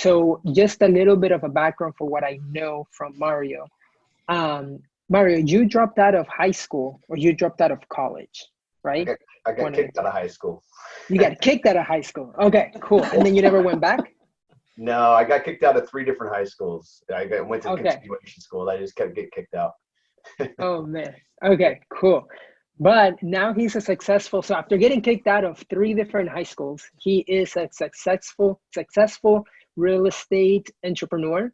So just a little bit of a background for what I know from Mario. Mario, you dropped out of high school or you dropped out of college, right? I got kicked out of high school. You got kicked out of high school. Okay, cool. And then you never went back? No, I got kicked out of 3 different high schools. Went to Okay. continuation school. I just kept getting kicked out. Oh man. Okay, cool. But now he's a successful, so after getting kicked out of 3 different high schools, he is a successful real estate entrepreneur.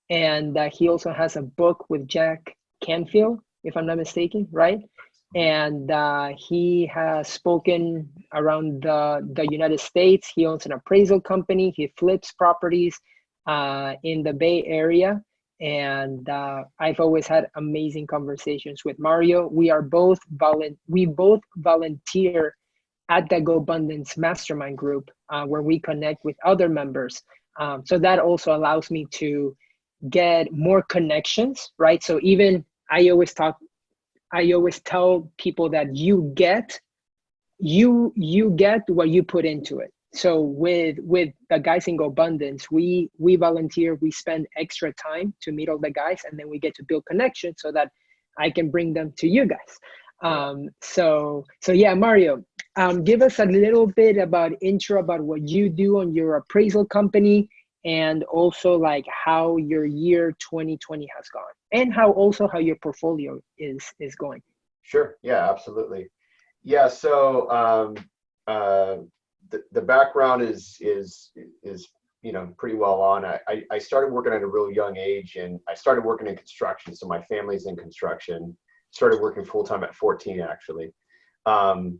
And he also has a book with Jack Canfield, if I'm not mistaken, right? And he has spoken around the United States. He owns an appraisal company. He flips properties in the Bay Area. And I've always had amazing conversations with Mario. We both volunteer at the GoBundance Mastermind group where we connect with other members. So that also allows me to get more connections, right? So even I always tell people that you get what you put into it. So with the guys in GoBundance, we volunteer, we spend extra time to meet all the guys, and then we get to build connections so that I can bring them to you guys. So yeah, Mario, give us a little bit about what you do on your appraisal company, and also like how your year 2020 has gone, and how your portfolio is going. Sure. Yeah, absolutely. Yeah. So the background is pretty well on. I started working at a real young age, and I started working in construction. So my family's in construction. Started working full time at 14, actually. I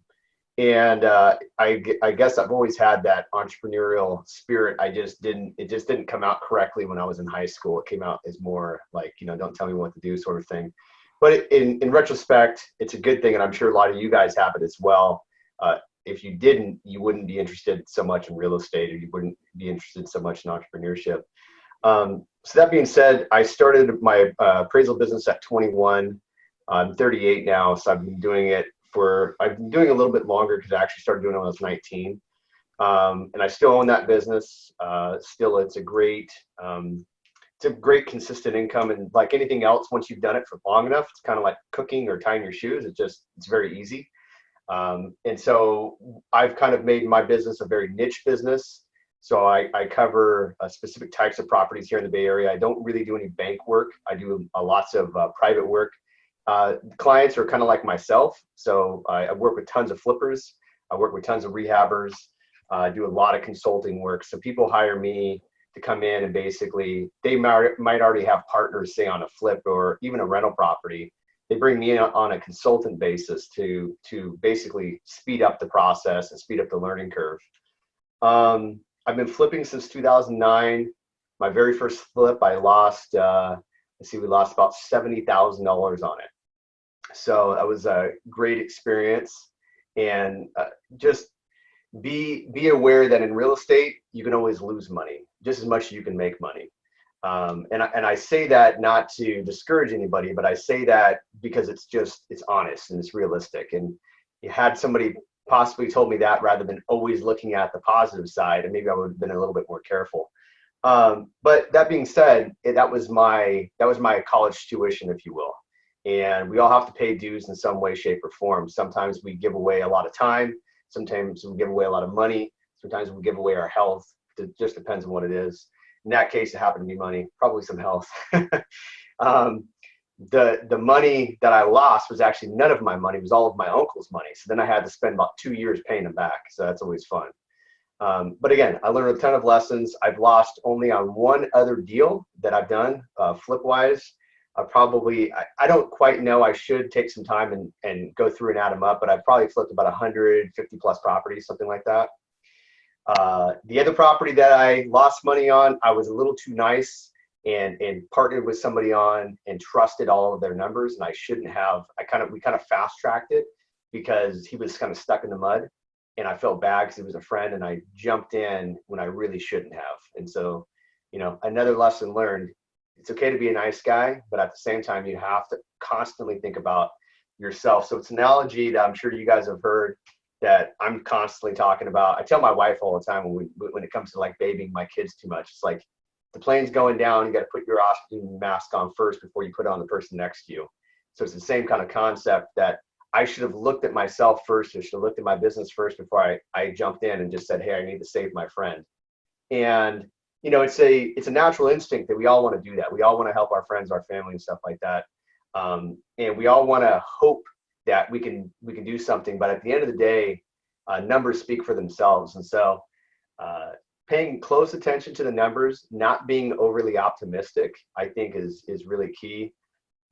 guess I've always had that entrepreneurial spirit. It just didn't come out correctly when I was in high school. It came out as more like, don't tell me what to do sort of thing. But in retrospect, it's a good thing. And I'm sure a lot of you guys have it as well. If you didn't, you wouldn't be interested so much in real estate, or you wouldn't be interested so much in entrepreneurship. So that being said, I started my appraisal business at 21. I'm 38 now, so I've been doing it a little bit longer because I actually started doing it when I was 19. And I still own that business. Still, it's a great consistent income. And like anything else, once you've done it for long enough, it's kind of like cooking or tying your shoes. It's very easy. And so I've kind of made my business a very niche business. So I cover specific types of properties here in the Bay Area. I don't really do any bank work. I do lots of private work. Clients are kind of like myself. So I work with tons of flippers. I work with tons of rehabbers. I do a lot of consulting work. So people hire me to come in, and basically they might already have partners, say on a flip or even a rental property. They bring me in on a consultant basis to basically speed up the process and speed up the learning curve. I've been flipping since 2009. My very first flip, we lost about $70,000 on it. So that was a great experience. And just be aware that in real estate, you can always lose money just as much as you can make money. And I say that not to discourage anybody, but I say that because it's honest and it's realistic. And you had somebody possibly told me that rather than always looking at the positive side, and maybe I would have been a little bit more careful. But that being said, that was my college tuition, if you will. And we all have to pay dues in some way, shape, or form. Sometimes we give away a lot of time. Sometimes we give away a lot of money. Sometimes we give away our health. It just depends on what it is. In that case, it happened to be money, probably some health. The money that I lost was actually none of my money. It was all of my uncle's money. So then I had to spend about 2 years paying them back. So that's always fun. But again, I learned a ton of lessons. I've lost only on one other deal that I've done, flip-wise. I don't quite know. I should take some time and go through and add them up, but I've probably flipped about 150 plus properties, something like that. The other property that I lost money on, I was a little too nice and partnered with somebody on and trusted all of their numbers, and I shouldn't have. We kind of fast tracked it because he was kind of stuck in the mud, and I felt bad because he was a friend, and I jumped in when I really shouldn't have. And so, another lesson learned. It's okay to be a nice guy, but at the same time, you have to constantly think about yourself. So it's an analogy that I'm sure you guys have heard that I'm constantly talking about. I tell my wife all the time when it comes to like babying my kids too much. It's like, the plane's going down, you got to put your oxygen mask on first before you put it on the person next to you. So it's the same kind of concept that I should have looked at myself first. I should have looked at my business first before I jumped in and just said, hey, I need to save my friend. And, you know, it's a natural instinct that we all want to do that. We all want to help our friends, our family and stuff like that. And we all want to hope that we can do something. But at the end of the day, numbers speak for themselves. And so paying close attention to the numbers, not being overly optimistic, I think is really key.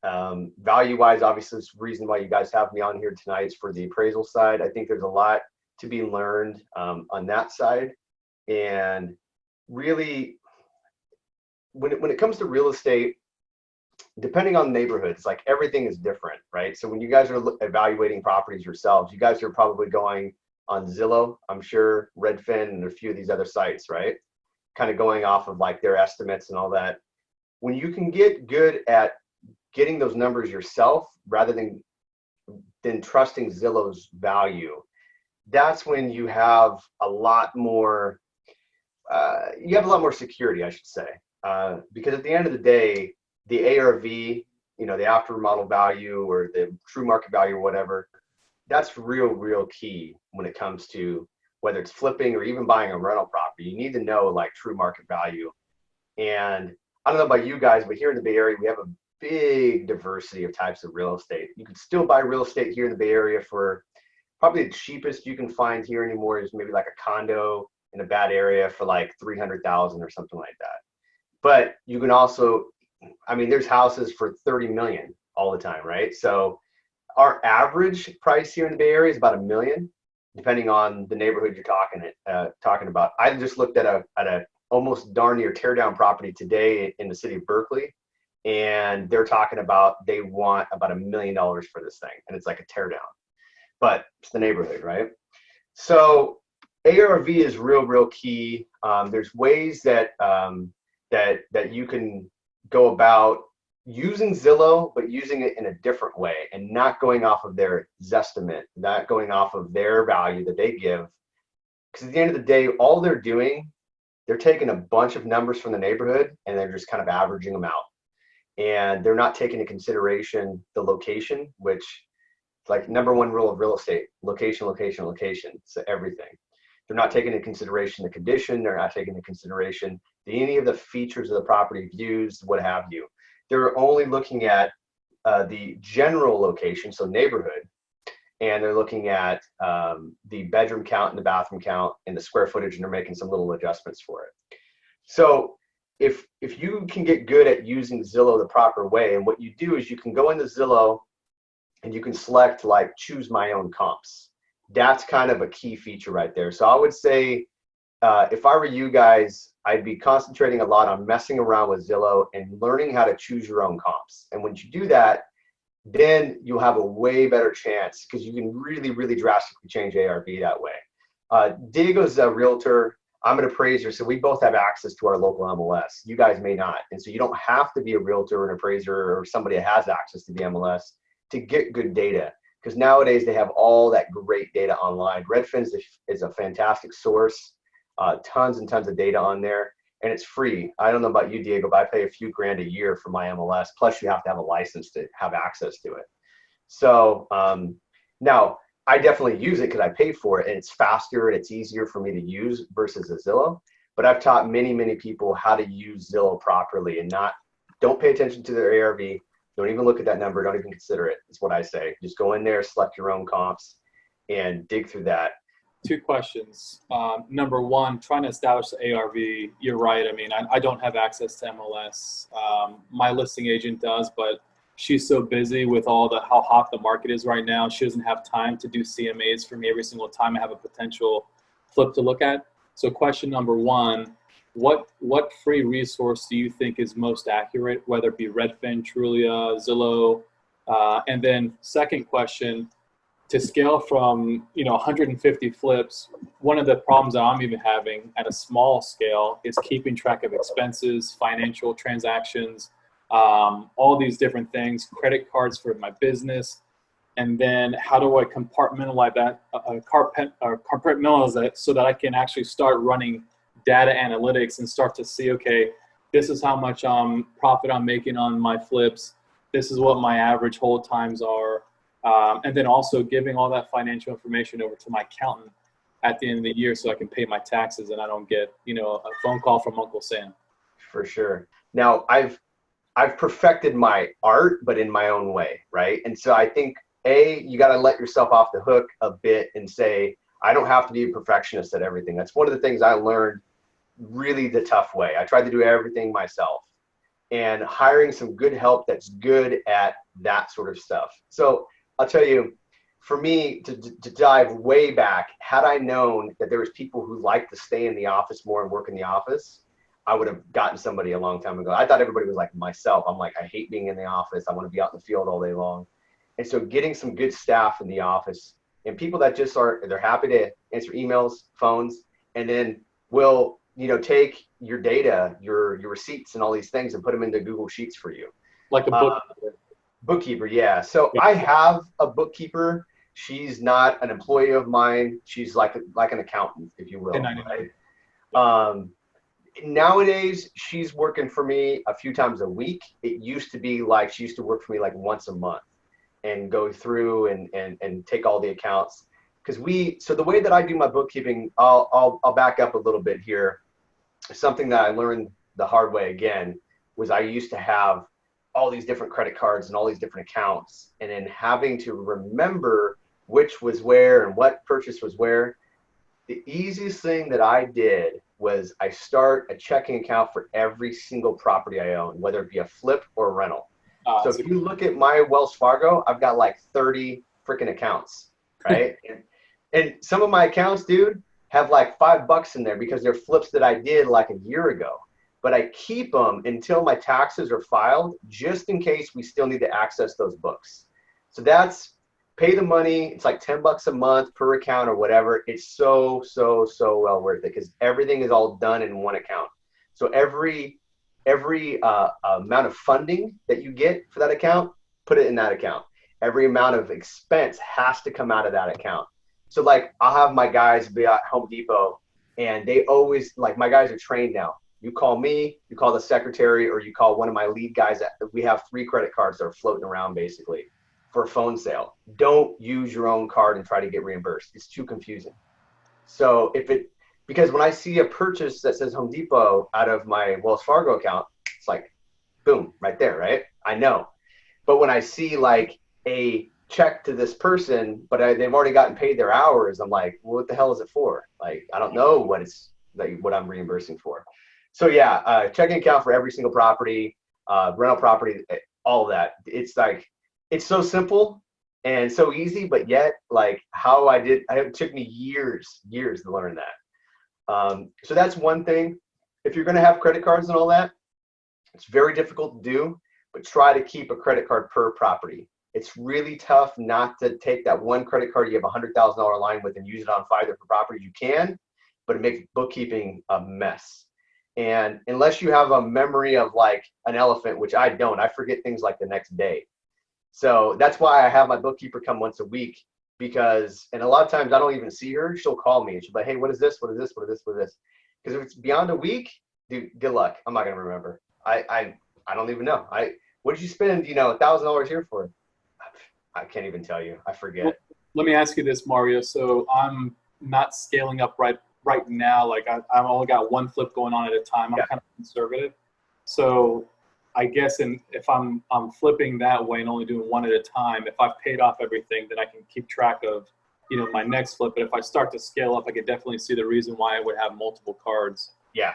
Value-wise, obviously, this reason why you guys have me on here tonight is for the appraisal side. I think there's a lot to be learned on that side. And really, when it comes to real estate, depending on neighborhoods, like everything is different, right? So when you guys are evaluating properties yourselves, you guys are probably going on Zillow, I'm sure, Redfin, and a few of these other sites, right? Kind of going off of like their estimates and all that. When you can get good at getting those numbers yourself rather than trusting Zillow's value, that's when you have a lot more security, I should say, because at the end of the day, the ARV, you know, the after remodel value or the true market value or whatever, that's real key when it comes to whether it's flipping or even buying a rental property. You need to know like true market value. And I don't know about you guys, but here in the Bay Area, we have a big diversity of types of real estate. You can still buy real estate here in the Bay Area for probably the cheapest you can find here anymore is maybe like a condo in a bad area for like $300,000 or something like that. But you can also, I mean, there's houses for 30 million all the time, right? So our average price here in the Bay Area is about $1 million, depending on the neighborhood you're talking about. I just looked at a almost darn near tear down property today in the city of Berkeley, and they're talking about they want about $1 million for this thing, and it's like a tear down, but it's the neighborhood, right? So ARV is real key. There's ways that that you can go about using Zillow, but using it in a different way and not going off of their Zestimate, not going off of their value that they give. Because at the end of the day, all they're doing, they're taking a bunch of numbers from the neighborhood and they're just kind of averaging them out. And they're not taking into consideration the location, which like number one rule of real estate, location. So everything. They're not taking into consideration the condition. They're not taking into consideration any of the features of the property, views, what have you. They're only looking at the general location, so neighborhood, and they're looking at the bedroom count and the bathroom count and the square footage, and they're making some little adjustments for it. So if you can get good at using Zillow the proper way, and what you do is you can go into Zillow and you can select like choose my own comps. That's kind of a key feature right there. So I would say if I were you guys, I'd be concentrating a lot on messing around with Zillow and learning how to choose your own comps. And when you do that, then you'll have a way better chance because you can really drastically change ARV that way. Diego's a realtor. I'm an appraiser, so we both have access to our local MLS. You guys may not. And so you don't have to be a realtor, an appraiser, or somebody that has access to the MLS to get good data. Because nowadays they have all that great data online. Redfin is a fantastic source. Tons and tons of data on there, and it's free. I don't know about you, Diego, but I pay a few grand a year for my MLS. Plus, you have to have a license to have access to it. So now I definitely use it because I pay for it, and it's faster and it's easier for me to use versus a Zillow. But I've taught many people how to use Zillow properly and don't pay attention to their ARV. Don't even look at that number. Don't even consider it. It's what I say. Just go in there, select your own comps, and dig through that. Two questions. Number one, trying to establish the ARV. You're right. I mean, I don't have access to MLS. My listing agent does, but she's so busy with how hot the market is right now. She doesn't have time to do CMAs for me every single time I have a potential flip to look at. So question number one, what free resource do you think is most accurate, whether it be Redfin, Trulia, Zillow? And then second question, to scale from 150 flips, one of the problems that I'm even having at a small scale is keeping track of expenses, financial transactions, all these different things, credit cards for my business, and then how do I compartmentalize that so that I can actually start running data analytics and start to see, okay, This is how much profit I'm making on my flips. This is what my average hold times are. And then also giving all that financial information over to my accountant at the end of the year so I can pay my taxes and I don't get, you know, a phone call from Uncle Sam. For sure. Now I've perfected my art, but in my own way, right? And so I think you got to let yourself off the hook a bit and say, I don't have to be a perfectionist at everything. That's one of the things I learned really the tough way. I tried to do everything myself, and hiring some good help that's good at that sort of stuff. So I'll tell you, for me to dive way back, had I known that there was people who like to stay in the office more and work in the office, I would have gotten somebody a long time ago. I thought everybody was like myself. I'm like, I hate being in the office. I want to be out in the field all day long. And so getting some good staff in the office and people that just they're happy to answer emails, phones, and then will, you know, take your data, your receipts and all these things and put them into Google Sheets for you. Like a bookkeeper. Yeah. So I have a bookkeeper. She's not an employee of mine. She's like an accountant, if you will. Right? Nowadays, she's working for me a few times a week. It used to be like she used to work for me like once a month and go through and take all the accounts. So the way that I do my bookkeeping, I'll back up a little bit here. Something that I learned the hard way again was I used to have all these different credit cards and all these different accounts, and then having to remember which was where and what purchase was where. The easiest thing that I did was I start a checking account for every single property I own, whether it be a flip or a rental. So if you look at my Wells Fargo, I've got like 30 freaking accounts, right? and some of my accounts, dude, have like $5 in there because they're flips that I did like a year ago. But I keep them until my taxes are filed, just in case we still need to access those books. So that's pay the money. It's like $10 a month per account or whatever. It's so well worth it because everything is all done in one account. So every amount of funding that you get for that account, put it in that account. Every amount of expense has to come out of that account. So like I'll have my guys be at Home Depot, and they always, like, my guys are trained now. You call me, you call the secretary, or you call one of my lead guys. We have 3 credit cards that are floating around basically for a phone sale. Don't use your own card and try to get reimbursed. It's too confusing. So because when I see a purchase that says Home Depot out of my Wells Fargo account, it's like, boom, right there, right? I know. But when I see like a check to this person, but they've already gotten paid their hours, I'm like, well, what the hell is it for? Like, I don't know what I'm reimbursing for. So yeah, checking account for every single property, rental property, all of that. It's like, it's so simple and so easy, but yet like it took me years to learn that. So that's one thing. If you're going to have credit cards and all that, it's very difficult to do, but try to keep a credit card per property. It's really tough not to take that one credit card you have $100,000 line with and use it on 5 different properties. You can, but it makes bookkeeping a mess. And unless you have a memory of like an elephant, which I don't, I forget things like the next day. So that's why I have my bookkeeper come once a week, and a lot of times I don't even see her. She'll call me and she'll be like, hey, what is this? What is this? What is this? What is this? Because if it's beyond a week, dude, good luck. I'm not going to remember. I don't even know. What did you spend, $1,000 here for? I can't even tell you. I forget. Well, let me ask you this, Mario. So I'm not scaling up right now. Like I've only got one flip going on at a time. I'm kind of conservative. So I guess if I'm flipping that way and only doing one at a time, if I've paid off everything, then I can keep track of, my next flip. But if I start to scale up, I could definitely see the reason why I would have multiple cards. Yeah.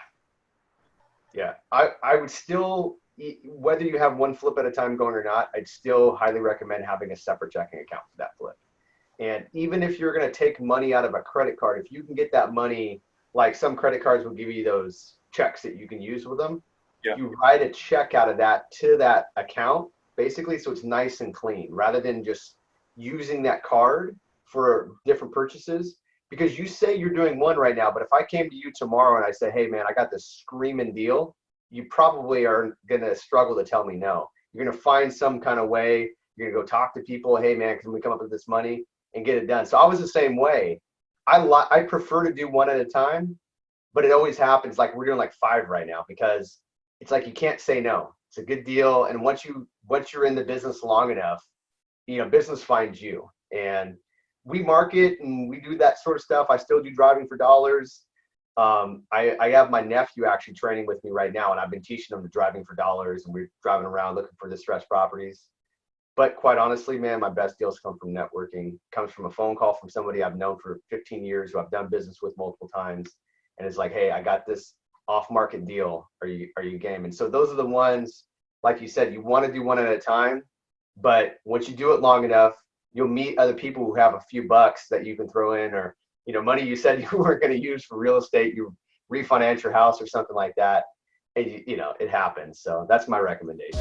I would still, whether you have one flip at a time going or not, I'd still highly recommend having a separate checking account for that flip. And even if you're going to take money out of a credit card, if you can get that money, like some credit cards will give you those checks that you can use with them. Yeah. You write a check out of that to that account, basically, so it's nice and clean, rather than just using that card for different purchases. Because you say you're doing one right now, but if I came to you tomorrow and I said, hey, man, I got this screaming deal, you probably are going to struggle to tell me no. You're going to find some kind of way. You're going to go talk to people. Hey, man, can we come up with this money and get it done? So I was the same way. I prefer to do one at a time, but it always happens. Like we're doing like 5 right now because it's like you can't say no. It's a good deal. And once you're in the business long enough, business finds you. And we market and we do that sort of stuff. I still do driving for dollars. I have my nephew actually training with me right now, and I've been teaching him the driving for dollars, and we're driving around looking for distressed properties. But quite honestly, man, my best deals come from networking. Comes from a phone call from somebody I've known for 15 years, who I've done business with multiple times, and it's like, hey, I got this off-market deal. Are you game? And so those are the ones, like you said, you want to do one at a time, but once you do it long enough, you'll meet other people who have a few bucks that you can throw in, or money you said you weren't going to use for real estate, you refinance your house or something like that, and it happens. So that's my recommendation.